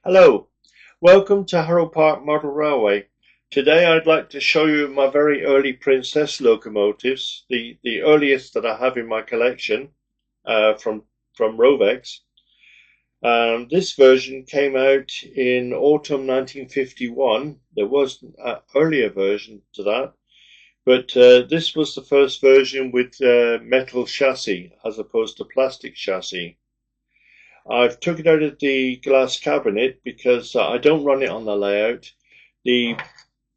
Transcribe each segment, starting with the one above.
Hello, welcome to Harrow Park Model Railway. Today I'd like to show you my very early Princess locomotives, the earliest that I have in my collection from Rovex. This version came out in autumn 1951. There was an earlier version to that, but this was the first version with metal chassis as opposed to plastic chassis. I've took it out of the glass cabinet because I don't run it on the layout. The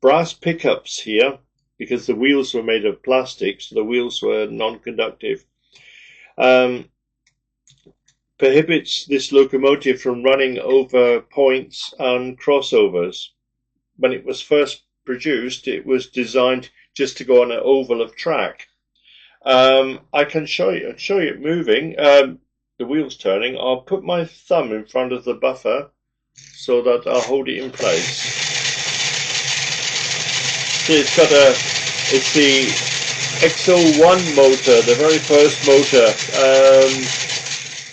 brass pickups here, because the wheels were made of plastic, so the wheels were non-conductive, um, prohibits this locomotive from running over points and crossovers. When it was first produced, it was designed just to go on an oval of track. I can show you it moving. The wheels turning. I'll put my thumb in front of the buffer so that I'll hold it in place. See, it's the XO1 motor, the very first motor,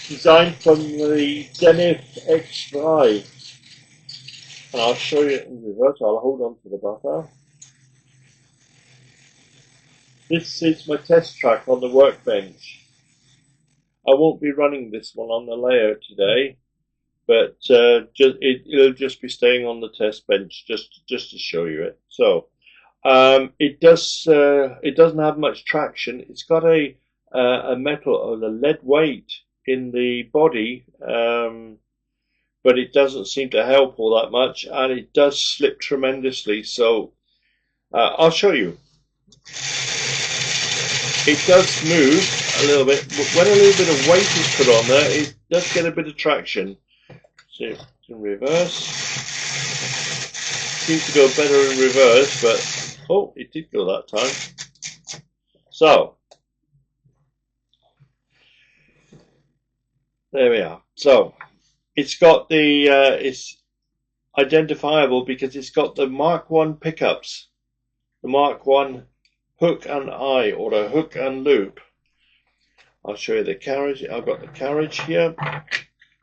designed from the Zenith X5. And I'll show you in reverse. I'll hold on to the buffer. This is my test track on the workbench. I won't be running this one on the layout today, but it'll just be staying on the test bench just to show you it. So it doesn't have much traction. It's got a metal or a lead weight in the body, but it doesn't seem to help all that much, and it does slip tremendously. So I'll show you. It does move a little bit. When a little bit of weight is put on there, it does get a bit of traction. So in reverse. Seems to go better in reverse, but oh, it did go that time. So there we are. So it's got the it's identifiable because it's got the Mark 1 pickups, the Mark 1 hook and eye, or a hook and loop. I'll show you the carriage. I've got the carriage here.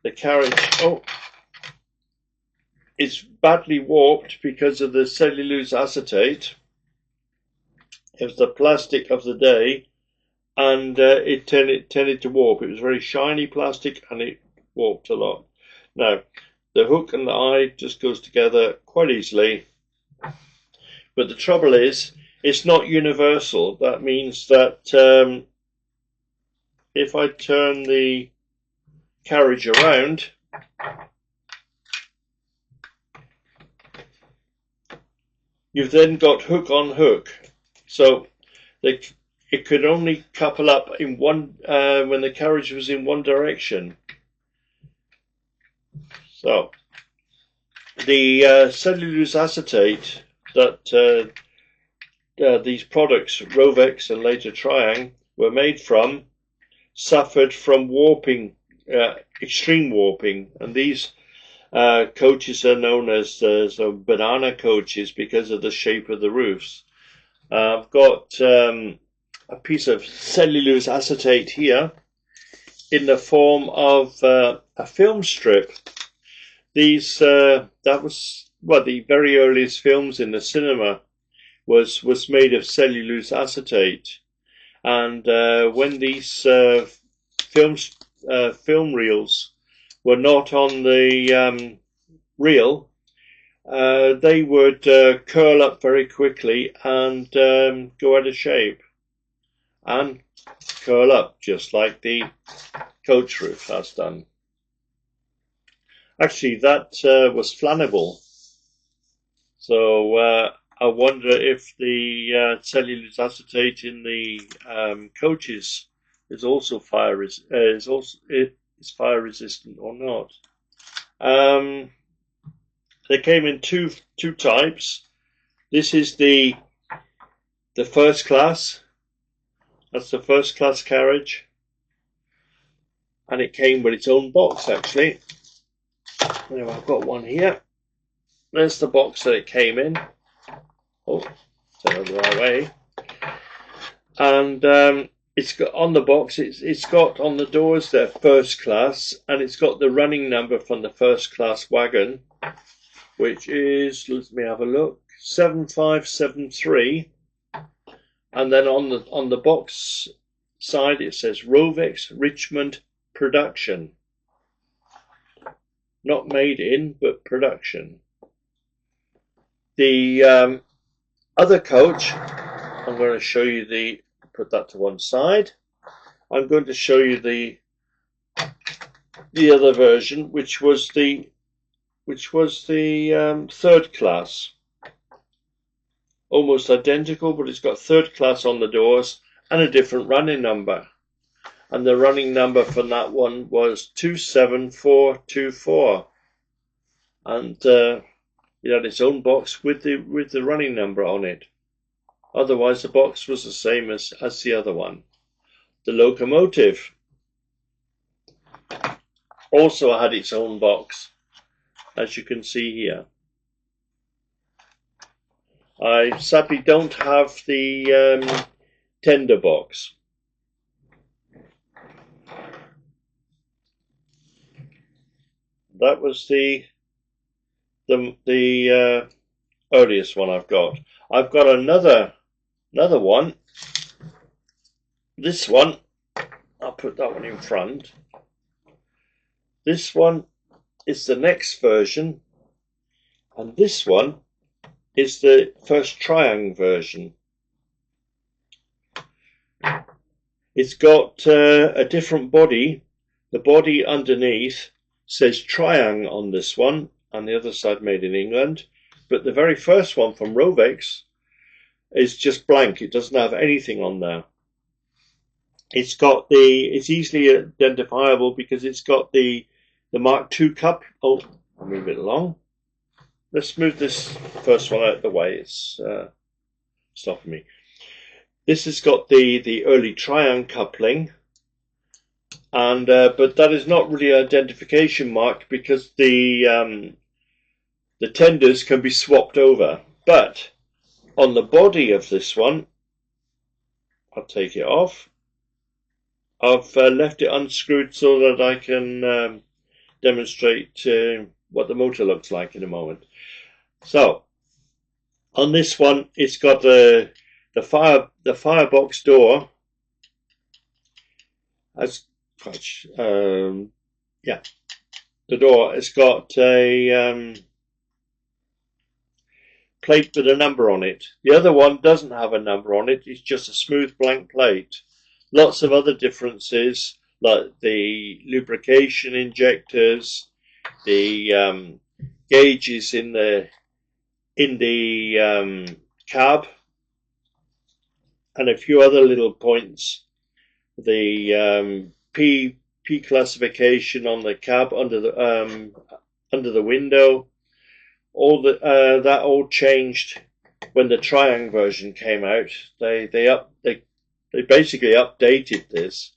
The carriage, oh, it's badly warped because of the cellulose acetate. It was the plastic of the day, and it tended to warp. It was very shiny plastic, and it warped a lot. Now, the hook and the eye just goes together quite easily. But the trouble is, it's not universal. That means that if I turn the carriage around, you've then got hook on hook. So it could only couple up in one when the carriage was in one direction. So the cellulose acetate that these products, Rovex and later Triang, were made from, suffered from warping, extreme warping, and these coaches are known as banana coaches because of the shape of the roofs. I've got a piece of cellulose acetate here in the form of a film strip. These that was the very earliest films in the cinema was made of cellulose acetate, and when these film reels were not on the reel, they would curl up very quickly and go out of shape and curl up just like the coach roof has done. Actually, that was flammable, so I wonder if the cellulose acetate in the coaches is also fire resistant or not. They came in two types. This is the first class. That's the first class carriage, and it came with its own box actually. Anyway, I've got one here. There's the box that it came in. Oh, turn it the right way. And it's got on the box. It's got on the doors there first class, and it's got the running number from the first class wagon, which is, let me have a look, 7573. And then on the box side it says Rovex Richmond Production, not made in, but production. The other coach, I'm going to show you put that to one side. I'm going to show you the other version, which was the third class. Almost identical, but it's got third class on the doors and a different running number. And the running number for that one was 27424. And it had its own box with the running number on it. Otherwise, the box was the same as the other one. The locomotive also had its own box, as you can see here. I sadly don't have the tender box. That was the earliest one I've got. I've got another one. This one, I'll put that one in front. This one is the next version, and this one is the first Triang version. It's got a different body. The body underneath says Triang on this one, and the other side made in England. But the very first one from Rovex is just blank. It doesn't have anything on there. It's easily identifiable because it's got the Mark II cup. Oh, I'll move it along. Let's move this first one out of the way. It's stopping me. This has got the early Triang coupling, and but that is not really an identification mark because the tenders can be swapped over. But on the body of this one, I'll take it off. I've left it unscrewed so that I can demonstrate what the motor looks like in a moment. So on this one, it's got the firebox door. The door has got a plate with a number on it. The other one doesn't have a number on it. It's just a smooth blank plate. Lots of other differences, like the lubrication injectors, the gauges in the cab, and a few other little points. The P classification on the cab under the window. All that all changed when the Triang version came out. They basically updated this.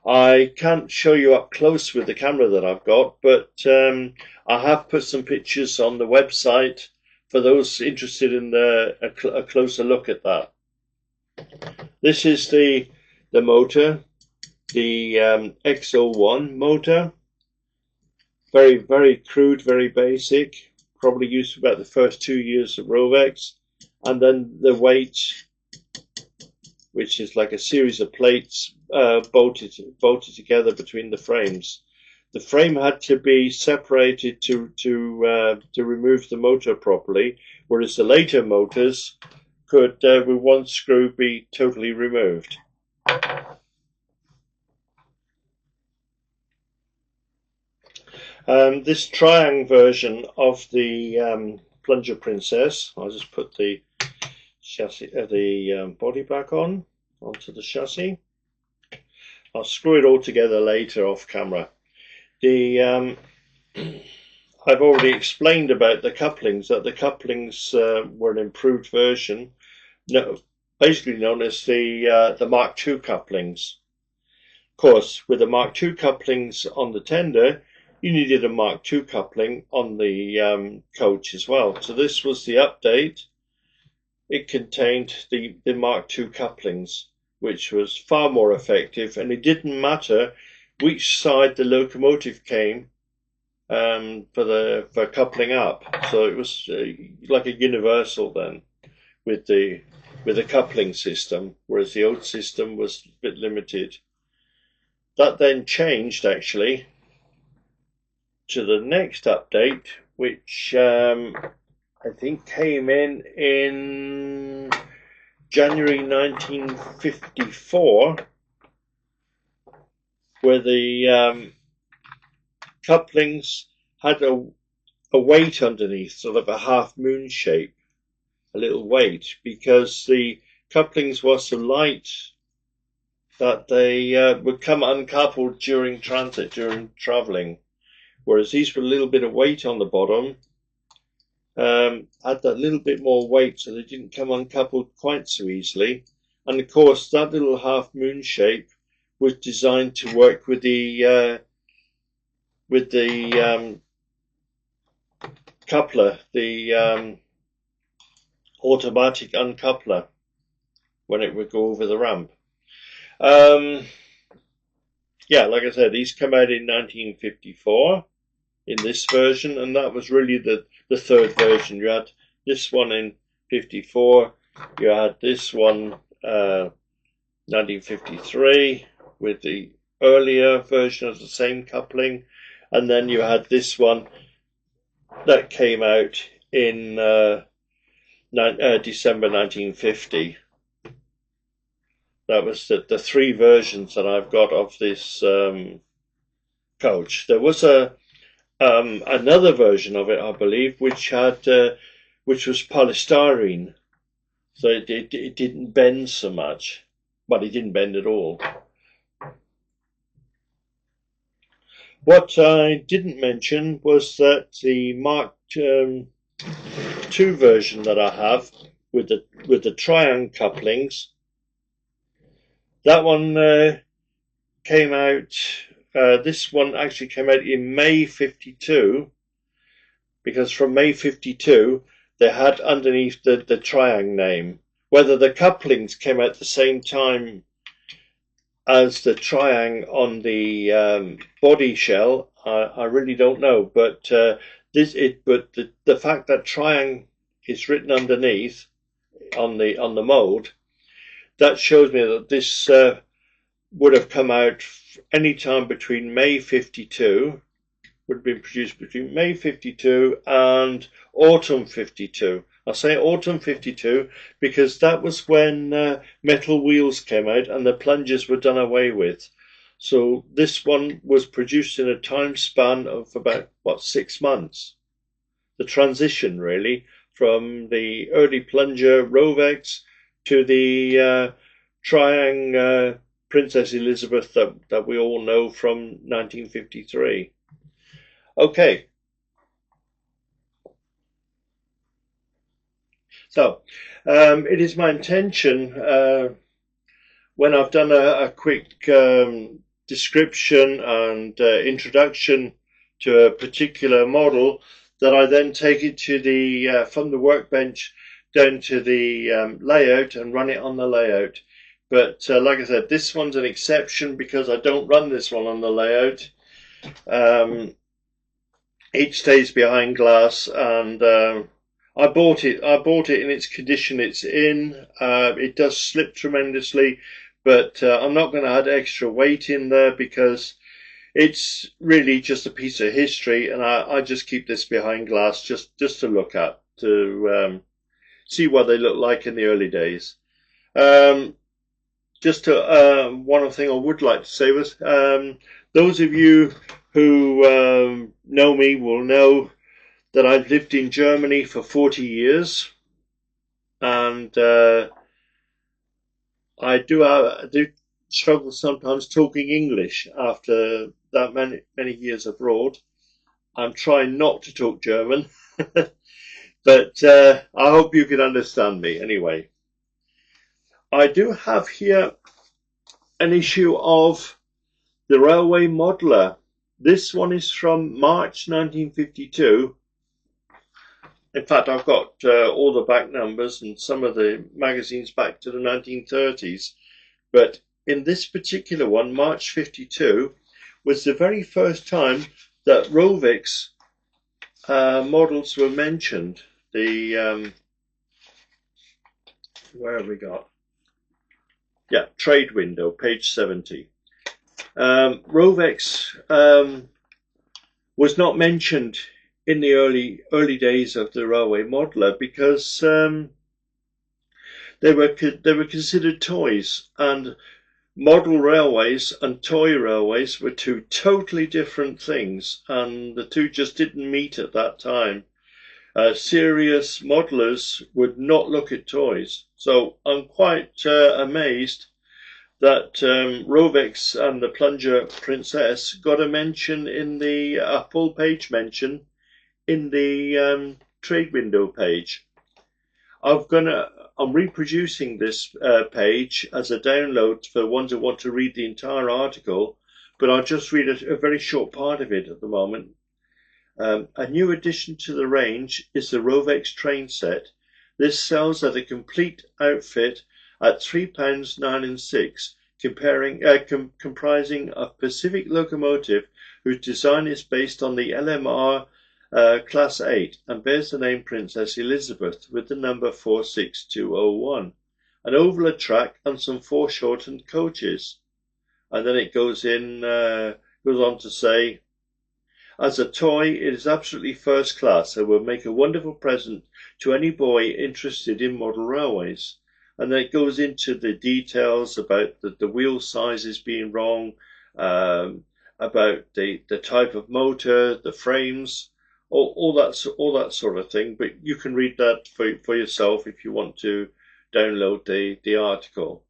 I can't show you up close with the camera that I've got, but I have put some pictures on the website for those interested in a closer look at that. This is the motor, the X01 motor. Very, very crude, very basic. Probably used for about the first 2 years of Rovex. And then the weight, which is like a series of plates bolted together between the frames. The frame had to be separated to remove the motor properly, whereas the later motors could, with one screw, be totally removed. This Triang version of the Plunger Princess, I'll just put the chassis, the body back onto the chassis. I'll screw it all together later off camera. I've already explained about the couplings, that the couplings were an improved version, basically known as the Mark II couplings. Of course, with the Mark II couplings on the tender, you needed a Mark II coupling on the coach as well. So this was the update. It contained the Mark II couplings. which was far more effective, and it didn't matter which side the locomotive came for coupling up. So it was like a universal then with the coupling system, whereas the old system was a bit limited. That then changed actually to the next update, which I think came in January 1954, where the couplings had a weight underneath, sort of a half moon shape, a little weight, because the couplings were so light that they would come uncoupled during transit, during traveling, whereas these were a little bit of weight on the bottom, had that little bit more weight, so they didn't come uncoupled quite so easily. And of course, that little half moon shape was designed to work with the coupler, the automatic uncoupler, when it would go over the ramp. Yeah, like I said, these come out in 1954 in this version, and that was really the third version. You had this one in 54, you had this one 1953 with the earlier version of the same coupling, and then you had this one that came out in December 1950. That was the three versions that I've got of this coach. There was another version of it, I believe, which was polystyrene, so it didn't bend so much. Well, it didn't bend at all. What I didn't mention was that the Mark II version that I have with the triangle couplings, that one came out. This one actually came out in May 52, because from May 52 they had underneath the triangle name. Whether the couplings came out at the same time as the triangle on the body shell, I really don't know. But the fact that triangle is written underneath on the mold, that shows me that this would have come out any time between May 52, would have been produced between May 52 and autumn 52. I say autumn 52 because that was when metal wheels came out and the plungers were done away with. So this one was produced in a time span of about, 6 months. The transition, really, from the early plunger Rovex to the Triang Princess Elizabeth that we all know from 1953. Okay. So, it is my intention, when I've done a quick description and introduction to a particular model, that I then take it to the from the workbench down to the layout and run it on the layout. But like I said, this one's an exception because I don't run this one on the layout. It stays behind glass, and I bought it in its condition it's in. It does slip tremendously, but I'm not going to add extra weight in there because it's really just a piece of history, and I just keep this behind glass just to look at, to see what they look like in the early days. Just to, one other thing I would like to say was, those of you who know me will know that I've lived in Germany for 40 years, and I do struggle sometimes talking English after that many years abroad. I'm trying not to talk German, but I hope you can understand me anyway. I do have here an issue of the Railway Modeler. This one is from March 1952. In fact, I've got all the back numbers and some of the magazines back to the 1930s. But in this particular one, March 52, was the very first time that Rovex models were mentioned. The where have we got? Yeah, trade window, page 70. Rovex was not mentioned in the early days of the railway modeler because they were considered toys, and model railways and toy railways were two totally different things, and the two just didn't meet at that time. Serious modelers would not look at toys, so I'm quite amazed that Rovex and the Plunger Princess got a mention in the full page mention in the trade window page. I'm reproducing this page as a download for ones who want to read the entire article, but I'll just read a very short part of it at the moment. A new addition to the range is the Rovex train set. This sells at a complete outfit at £3 9 and 6, comprising a Pacific locomotive whose design is based on the LMR Class 8 and bears the name Princess Elizabeth with the number 46201, an oval track and some foreshortened coaches. And then it goes on to say, as a toy, it is absolutely first class and will make a wonderful present to any boy interested in model railways. And then it goes into the details about the wheel sizes being wrong, about the type of motor, the frames, all that sort of thing. But you can read that for yourself if you want to download the article.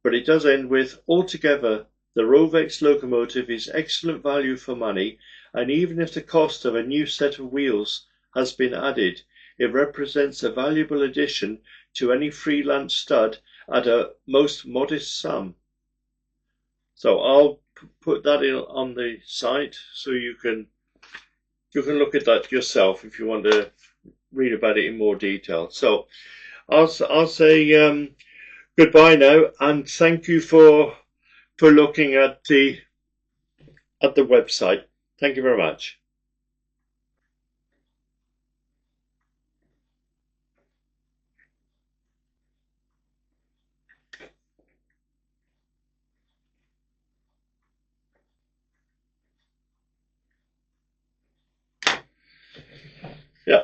But it does end with, altogether, the Rovex locomotive is excellent value for money, and even if the cost of a new set of wheels has been added, it represents a valuable addition to any freelance stud at a most modest sum. So I'll put that in on the site so you can look at that yourself if you want to read about it in more detail. So I'll say goodbye now, and thank you for looking at the website. Thank you very much. Yeah.